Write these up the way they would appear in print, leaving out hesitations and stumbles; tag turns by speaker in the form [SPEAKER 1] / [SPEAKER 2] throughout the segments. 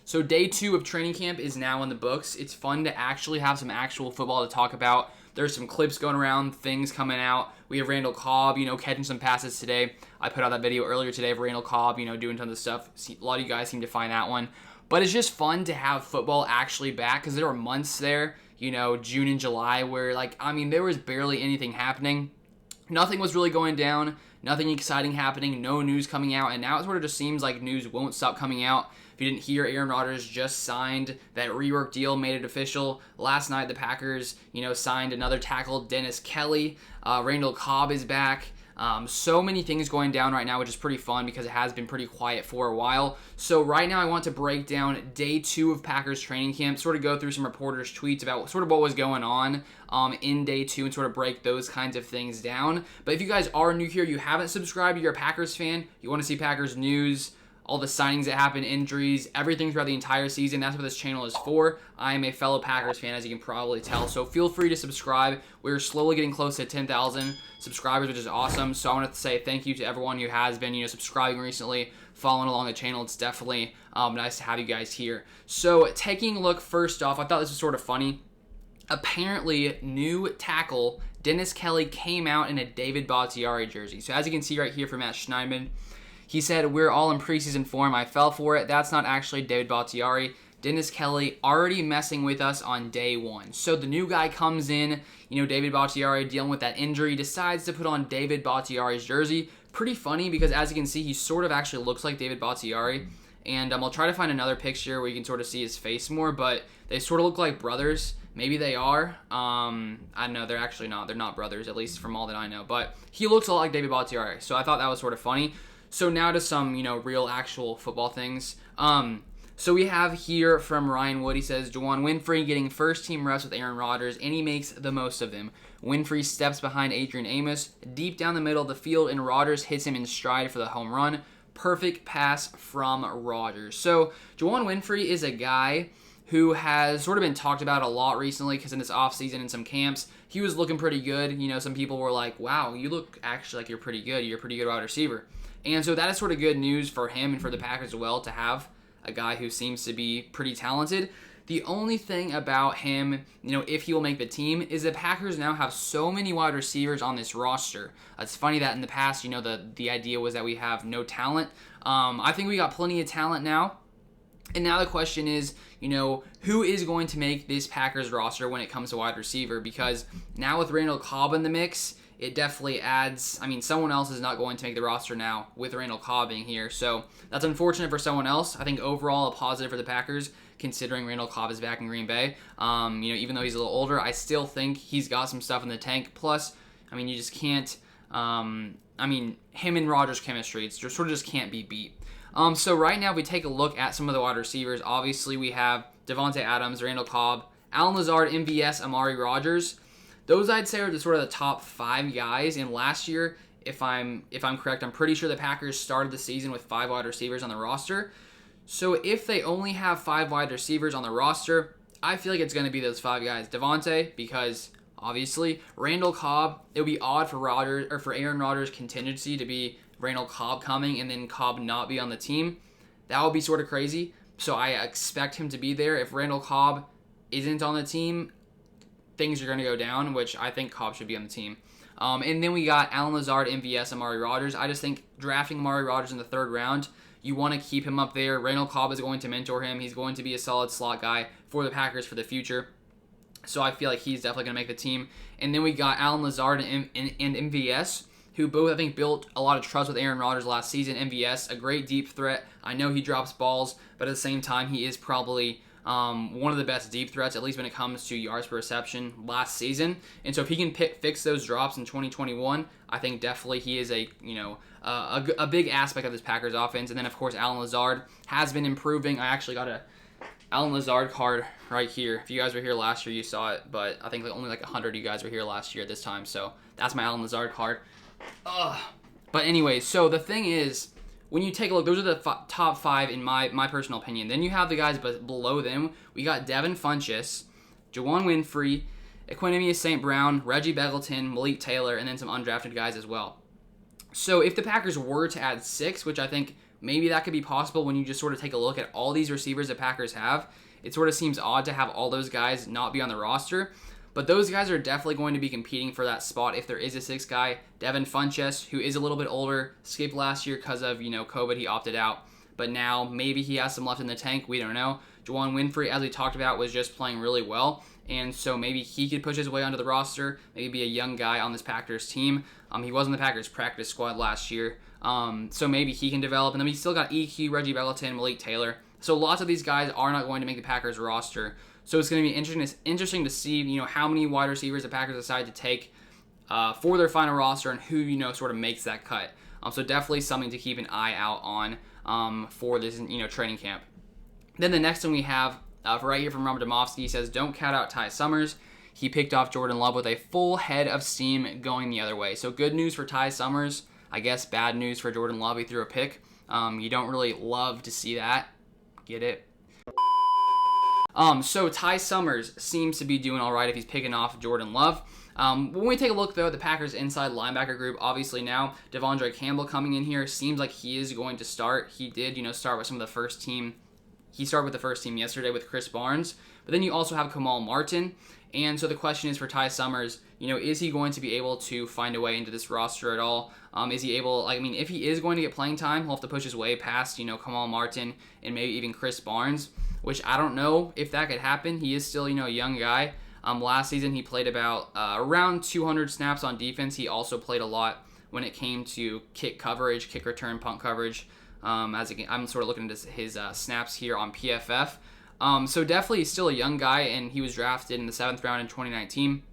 [SPEAKER 1] So day 2 of training camp is now in the books. It's fun to actually have some actual football to talk about. There's some clips going around, things coming out. We have Randall Cobb, catching some passes today. I put out that video earlier today of Randall Cobb, doing tons of stuff. A lot of you guys seem to find that one. But it's just fun to have football actually back because there were months there, June and July, where, there was barely anything happening. Nothing was really going down, nothing exciting happening, no news coming out, and now it sort of just seems like news won't stop coming out. If you didn't hear, Aaron Rodgers just signed that rework deal, made it official. Last night, the Packers, signed another tackle, Dennis Kelly. Randall Cobb is back. So many things going down right now, which is pretty fun because it has been pretty quiet for a while. So right now I want to break down day 2 of Packers training camp, sort of go through some reporters' tweets about sort of what was going on in day 2 and sort of break those kinds of things down. But if you guys are new here, you haven't subscribed, you're a Packers fan, you want to see Packers news, all the signings that happen, injuries, everything throughout the entire season. That's what this channel is for. I am a fellow Packers fan, as you can probably tell, so feel free to subscribe. We're slowly getting close to 10,000 subscribers, which is awesome. So I wanted to say thank you to everyone who has been, subscribing recently, following along the channel. It's definitely nice to have you guys here. So taking a look first off, I thought this was sort of funny. Apparently, new tackle Dennis Kelly came out in a David Bakhtiari jersey. So as you can see right here from Matt Schneidman, he said, "We're all in preseason form. I fell for it. That's not actually David Bakhtiari. Dennis Kelly already messing with us on day 1. So the new guy comes in, David Bakhtiari dealing with that injury, decides to put on David Bakhtiari's jersey. Pretty funny because as you can see, he sort of actually looks like David Bakhtiari. And I'll try to find another picture where you can sort of see his face more, but they sort of look like brothers. Maybe they are. I don't know. They're actually not. They're not brothers, at least from all that I know. But he looks a lot like David Bakhtiari. So I thought that was sort of funny. So now to some, real actual football things. So we have here from Ryan Wood, he says, Juwan Winfrey getting first team reps with Aaron Rodgers, and he makes the most of them. Winfrey steps behind Adrian Amos, deep down the middle of the field, and Rodgers hits him in stride for the home run. Perfect pass from Rodgers. So Juwan Winfrey is a guy who has sort of been talked about a lot recently because in this offseason in some camps, he was looking pretty good. Some people were like, wow, you look actually like you're pretty good. You're a pretty good wide receiver. And so that is sort of good news for him and for the Packers as well to have a guy who seems to be pretty talented. The only thing about him, if he will make the team, is the Packers now have so many wide receivers on this roster. It's funny that in the past, the idea was that we have no talent. I think we got plenty of talent now. And now the question is, who is going to make this Packers roster when it comes to wide receiver? Because now with Randall Cobb in the mix, it definitely adds, someone else is not going to make the roster now with Randall Cobb being here. So that's unfortunate for someone else. I think overall a positive for the Packers, considering Randall Cobb is back in Green Bay. Even though he's a little older, I still think he's got some stuff in the tank. Plus, you just can't, him and Rodgers' chemistry, it sort of just can't be beat. So right now, if we take a look at some of the wide receivers, obviously we have Davante Adams, Randall Cobb, Allen Lazard, MVS, Amari Rodgers. Those I'd say are the sort of the top 5 guys. And last year, if I'm correct, I'm pretty sure the Packers started the season with 5 wide receivers on the roster. So if they only have 5 wide receivers on the roster, I feel like it's going to be those 5 guys. Davante, because obviously Randall Cobb. It would be odd for Rodgers or for Aaron Rodgers' contingency to be Randall Cobb coming and then Cobb not be on the team. That would be sort of crazy. So I expect him to be there. If Randall Cobb isn't on the team, things are going to go down, which I think Cobb should be on the team. And then we got Allen Lazard, MVS, Amari Rodgers. I just think drafting Amari Rodgers in the 3rd round, you want to keep him up there. Randall Cobb is going to mentor him. He's going to be a solid slot guy for the Packers for the future. So I feel like he's definitely going to make the team. And then we got Allen Lazard and MVS, who both, I think, built a lot of trust with Aaron Rodgers last season. MVS, a great deep threat. I know he drops balls, but at the same time, he is probably one of the best deep threats, at least when it comes to yards per reception last season. And so if he can fix those drops in 2021, I think definitely he is a big aspect of this Packers offense. And then, of course, Allen Lazard has been improving. I actually got a Allen Lazard card right here. If you guys were here last year, you saw it, but I think only 100 of you guys were here last year at this time. So that's my Allen Lazard card. But anyway, so the thing is, when you take a look, those are the top 5 in my personal opinion. Then you have the guys below them. We got Devin Funchess, Juwan Winfrey, Equanimeous St. Brown, Reggie Begelton, Malik Taylor, and then some undrafted guys as well. So if the Packers were to add 6, which I think maybe that could be possible when you just sort of take a look at all these receivers that Packers have. It sort of seems odd to have all those guys not be on the roster. But those guys are definitely going to be competing for that spot if there is a sixth guy. Devin Funchess, who is a little bit older, skipped last year because of, COVID. He opted out. But now maybe he has some left in the tank. We don't know. Juwan Winfrey, as we talked about, was just playing really well. And so maybe he could push his way onto the roster. Maybe be a young guy on this Packers team. He was in the Packers practice squad last year. So maybe he can develop. And then we still got EQ, Reggie Bellatin, Malik Taylor. So lots of these guys are not going to make the Packers roster. So it's going to be interesting to see, how many wide receivers the Packers decide to take for their final roster and who, sort of makes that cut. So definitely something to keep an eye out on for this, training camp. Then the next one we have right here from Robert Demovsky. He says, don't count out Ty Summers. He picked off Jordan Love with a full head of steam going the other way. So good news for Ty Summers. I guess bad news for Jordan Love. He threw a pick. You don't really love to see that. Get it? So Ty Summers seems to be doing all right if he's picking off Jordan Love. When we take a look, though, at the Packers' inside linebacker group, obviously now Devondre Campbell coming in here seems like he is going to start. He did, start with some of the first team. He started with the first team yesterday with Chris Barnes. But then you also have Kamal Martin. And so the question is for Ty Summers, is he going to be able to find a way into this roster at all? Is he able, if he is going to get playing time, he'll have to push his way past, Kamal Martin and maybe even Chris Barnes, which I don't know if that could happen. He is still, a young guy. Last season, he played about around 200 snaps on defense. He also played a lot when it came to kick coverage, kick return, punt coverage. I'm sort of looking at his snaps here on PFF. So definitely he's still a young guy, and he was drafted in the 7th round in 2019.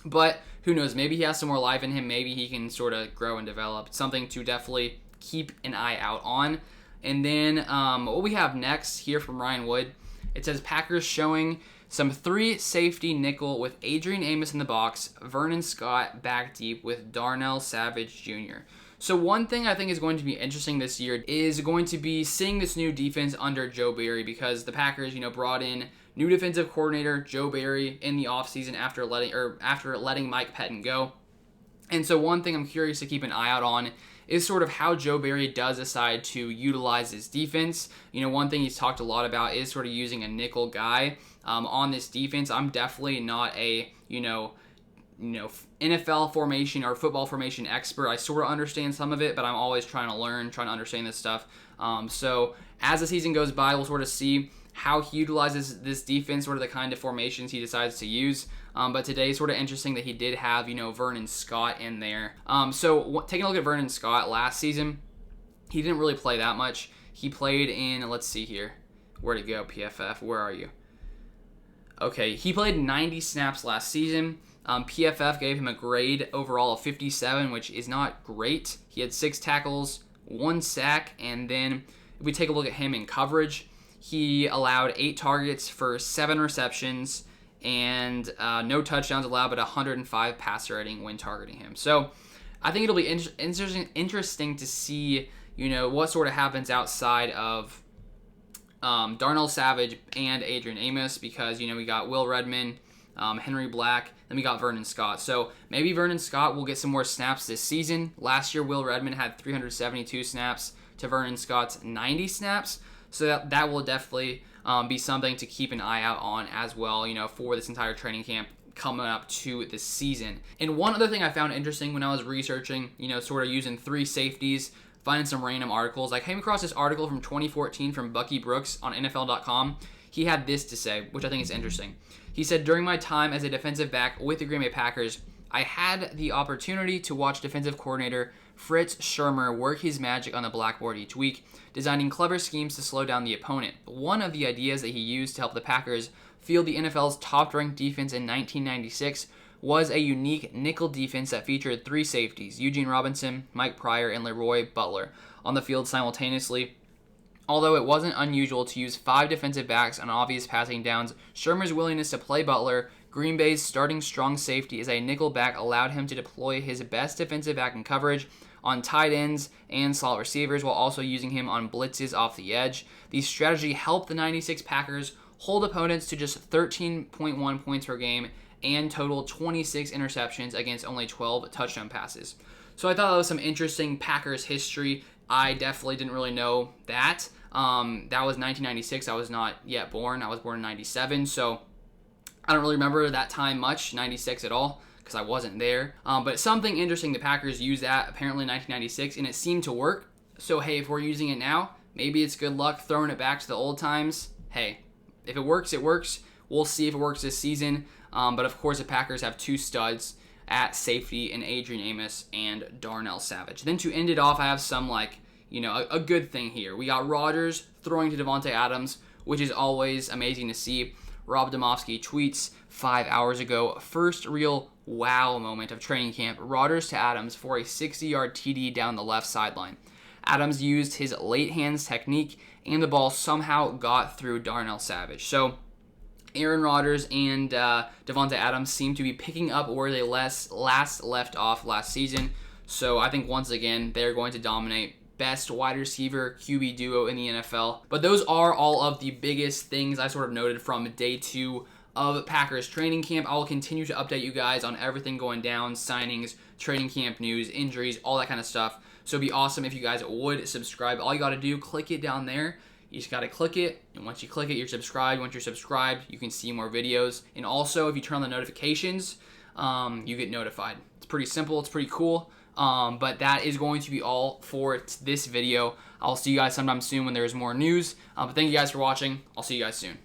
[SPEAKER 1] But who knows? Maybe he has some more life in him. Maybe he can sort of grow and develop. Something to definitely keep an eye out on. And then what we have next here from Ryan Wood, it says Packers showing some 3 safety nickel with Adrian Amos in the box, Vernon Scott back deep with Darnell Savage Jr. So one thing I think is going to be interesting this year is going to be seeing this new defense under Joe Barry, because the Packers, brought in new defensive coordinator Joe Barry in the offseason after letting Mike Pettin go. And so one thing I'm curious to keep an eye out on is sort of how Joe Barry does decide to utilize his defense. One thing he's talked a lot about is sort of using a nickel guy on this defense. I'm definitely not a, NFL formation or football formation expert. I sort of understand some of it, but I'm always trying to learn, trying to understand this stuff. So as the season goes by, we'll sort of see how he utilizes this defense, sort of the kind of formations he decides to use. But today is sort of interesting that he did have, Vernon Scott in there. So taking a look at Vernon Scott last season, he didn't really play that much. He played in, let's see here. Where'd it go, PFF? Where are you? Okay, he played 90 snaps last season. PFF gave him a grade overall of 57, which is not great. He had 6 tackles, 1 sack, and then if we take a look at him in coverage, he allowed 8 targets for 7 receptions and no touchdowns allowed, but 105 passer rating when targeting him. So I think it'll be interesting to see, what sort of happens outside of Darnell Savage and Adrian Amos, because, we got Will Redmond, Henry Black, then we got Vernon Scott. So maybe Vernon Scott will get some more snaps this season. Last year, Will Redmond had 372 snaps to Vernon Scott's 90 snaps. So that will definitely be something to keep an eye out on as well, for this entire training camp coming up to this season. And one other thing I found interesting when I was researching, sort of using 3 safeties, finding some random articles, I came across this article from 2014 from Bucky Brooks on NFL.com. He had this to say, which I think is interesting. He said, during my time as a defensive back with the Green Bay Packers, I had the opportunity to watch defensive coordinator Fritz Shermer work his magic on the blackboard each week, designing clever schemes to slow down the opponent. One of the ideas that he used to help the Packers field the NFL's top-ranked defense in 1996 was a unique nickel defense that featured 3 safeties, Eugene Robinson, Mike Pryor, and Leroy Butler, on the field simultaneously. Although it wasn't unusual to use 5 defensive backs on obvious passing downs, Shermer's willingness to play Butler, Green Bay's starting strong safety as a nickel back, allowed him to deploy his best defensive back in coverage on tight ends and slot receivers while also using him on blitzes off the edge. The strategy helped the 96 Packers hold opponents to just 13.1 points per game and total 26 interceptions against only 12 touchdown passes. So I thought that was some interesting Packers history. I definitely didn't really know that. That was 1996. I was not yet born. I was born in 97, so I don't really remember that time much, 96 at all, because I wasn't there. But something interesting, the Packers used that apparently in 1996, and it seemed to work. So, hey, if we're using it now, maybe it's good luck throwing it back to the old times. Hey, if it works, it works. We'll see if it works this season. But, of course, the Packers have two studs at safety in Adrian Amos and Darnell Savage. Then to end it off, I have some, a good thing here. We got Rodgers throwing to Davante Adams, which is always amazing to see. Rob Domofsky tweets 5 hours ago, first real wow moment of training camp, Rodgers to Adams for a 60-yard TD down the left sideline. Adams used his late hands technique, and the ball somehow got through Darnell Savage. Aaron Rodgers and Davante Adams seem to be picking up where they last left off last season. So I think once again, they're going to dominate. Best wide receiver QB duo in the NFL. But those are all of the biggest things I sort of noted from day 2 of Packers training camp. I will continue to update you guys on everything going down, signings, training camp news, injuries, all that kind of stuff. So it'd be awesome if you guys would subscribe. All you got to do, click it down there. You just got to click it, and once you click it, you're subscribed. Once you're subscribed, you can see more videos. And also, if you turn on the notifications, you get notified. It's pretty simple. It's pretty cool. But that is going to be all for this video. I'll see you guys sometime soon when there's more news. But thank you guys for watching. I'll see you guys soon.